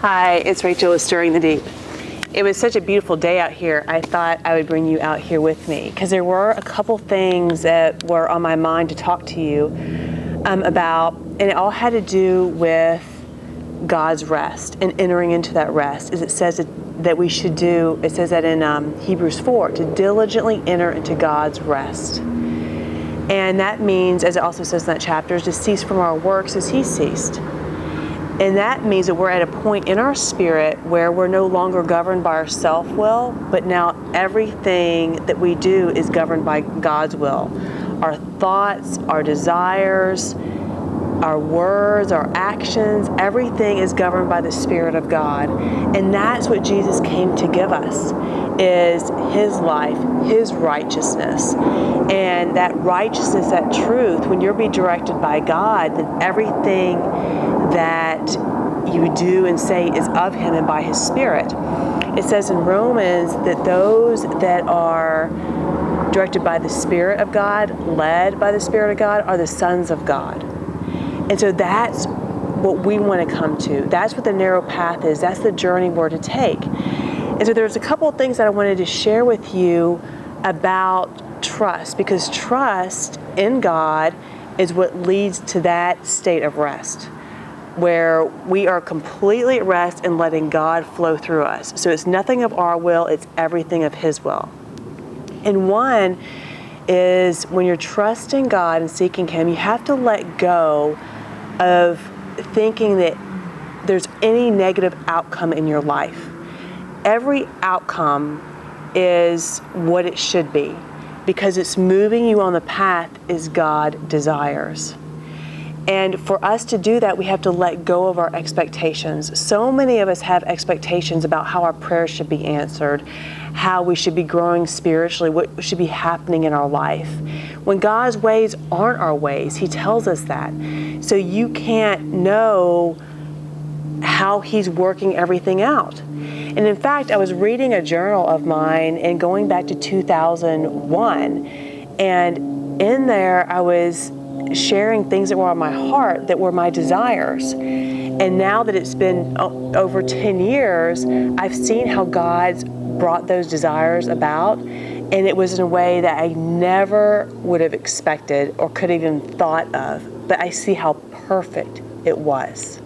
Hi, it's Rachel with Stirring the Deep. It was such a beautiful day out here. I thought I would bring you out here with me because there were a couple things that were on my mind to talk to you about, and it all had to do with God's rest and entering into that rest. As it says that we should do, it says that in Hebrews 4, to diligently enter into God's rest. And that means, as it also says in that chapter, to cease from our works as He ceased. And that means that we're at a point in our spirit where we're no longer governed by our self-will, but now everything that we do is governed by God's will. Our thoughts, our desires, our words, our actions, everything is governed by the Spirit of God. And that's what Jesus came to give us, is His life, His righteousness. And that righteousness, that truth, when you're being directed by God, then everything that you do and say is of Him and by His Spirit. It says in Romans that those that are directed by the Spirit of God, led by the Spirit of God, are the sons of God. And so that's what we want to come to. That's what the narrow path is. That's the journey we're to take. And so there's a couple of things that I wanted to share with you about trust, because trust in God is what leads to that state of rest, where we are completely at rest and letting God flow through us. So it's nothing of our will, it's everything of His will. And one is when you're trusting God and seeking Him, you have to let go of thinking that there's any negative outcome in your life. Every outcome is what it should be, because it's moving you on the path as God desires. And for us to do that, we have to let go of our expectations. So many of us have expectations about how our prayers should be answered, how we should be growing spiritually, what should be happening in our life. When God's ways aren't our ways, He tells us that. So you can't know how He's working everything out. And in fact, I was reading a journal of mine and going back to 2001, and in there I was sharing things that were on my heart, that were my desires. And now that it's been over 10 years, I've seen how God's brought those desires about, and it was in a way that I never would have expected or could have even thought of, but I see how perfect it was.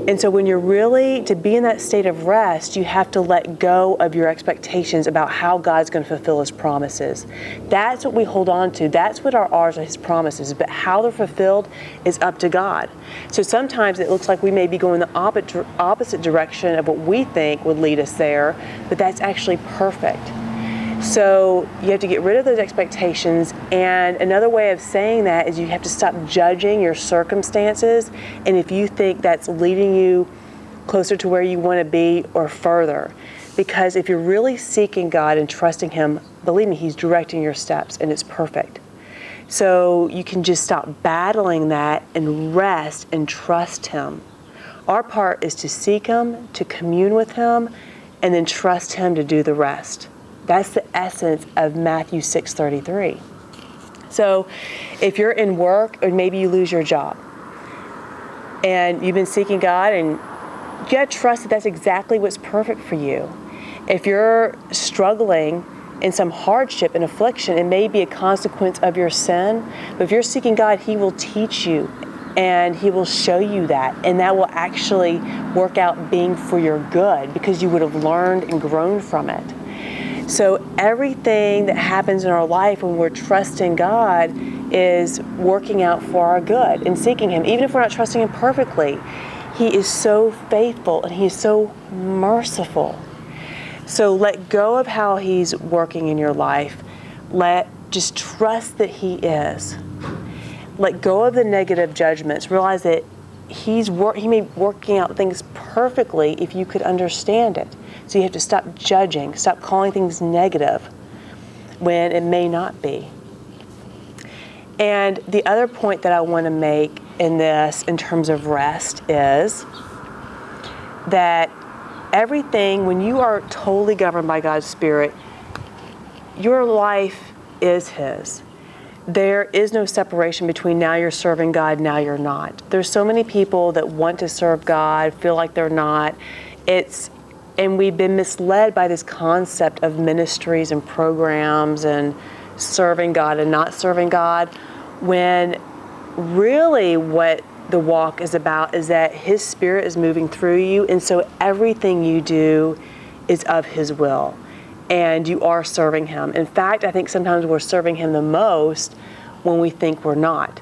And so when you're really to be in that state of rest, you have to let go of your expectations about how God's going to fulfill His promises. That's what we hold on to. That's what ours are, His promises. But how they're fulfilled is up to God. So sometimes it looks like we may be going the opposite direction of what we think would lead us there, but that's actually perfect. So you have to get rid of those expectations. And another way of saying that is you have to stop judging your circumstances. And if you think that's leading you closer to where you want to be or further, because if you're really seeking God and trusting Him, believe me, He's directing your steps and it's perfect. So you can just stop battling that and rest and trust Him. Our part is to seek Him, to commune with Him, and then trust Him to do the rest. That's the essence of Matthew 6:33. So if you're in work, or maybe you lose your job, and you've been seeking God, and you got to trust that that's exactly what's perfect for you. If you're struggling in some hardship and affliction, it may be a consequence of your sin, but if you're seeking God, He will teach you, and He will show you that, and that will actually work out being for your good, because you would have learned and grown from it. So everything that happens in our life when we're trusting God is working out for our good and seeking Him. Even if we're not trusting Him perfectly, He is so faithful and He is so merciful. So let go of how He's working in your life. Just trust that He is. Let go of the negative judgments. Realize that He may be working out things perfectly if you could understand it. So you have to stop judging, stop calling things negative when it may not be. And the other point that I want to make in this, in terms of rest, is that everything, when you are totally governed by God's Spirit, your life is His. There is no separation between now you're serving God, now you're not. There's so many people that want to serve God, feel like they're not. And we've been misled by this concept of ministries and programs and serving God and not serving God, when really what the walk is about is that His Spirit is moving through you, and so everything you do is of His will, and you are serving Him. In fact, I think sometimes we're serving Him the most when we think we're not,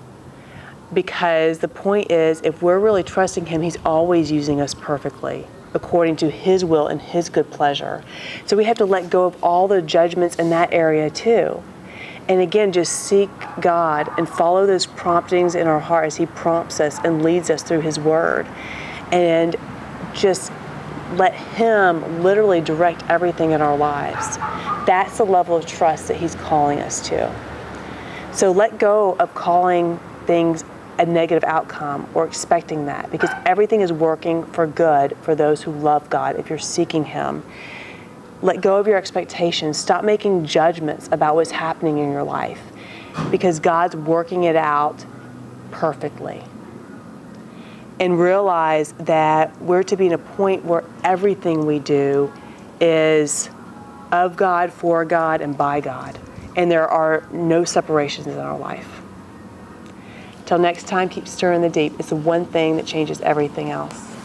because the point is, if we're really trusting Him, He's always using us perfectly according to His will and His good pleasure. So we have to let go of all the judgments in that area too. And again, just seek God and follow those promptings in our heart as He prompts us and leads us through His Word. And just let Him literally direct everything in our lives. That's the level of trust that He's calling us to. So let go of calling things a negative outcome or expecting that, because everything is working for good for those who love God if you're seeking Him. Let go of your expectations. Stop making judgments about what's happening in your life, because God's working it out perfectly. And realize that we're to be in a point where everything we do is of God, for God, and by God. And there are no separations in our life. Till next time, keep stirring the deep. It's the one thing that changes everything else.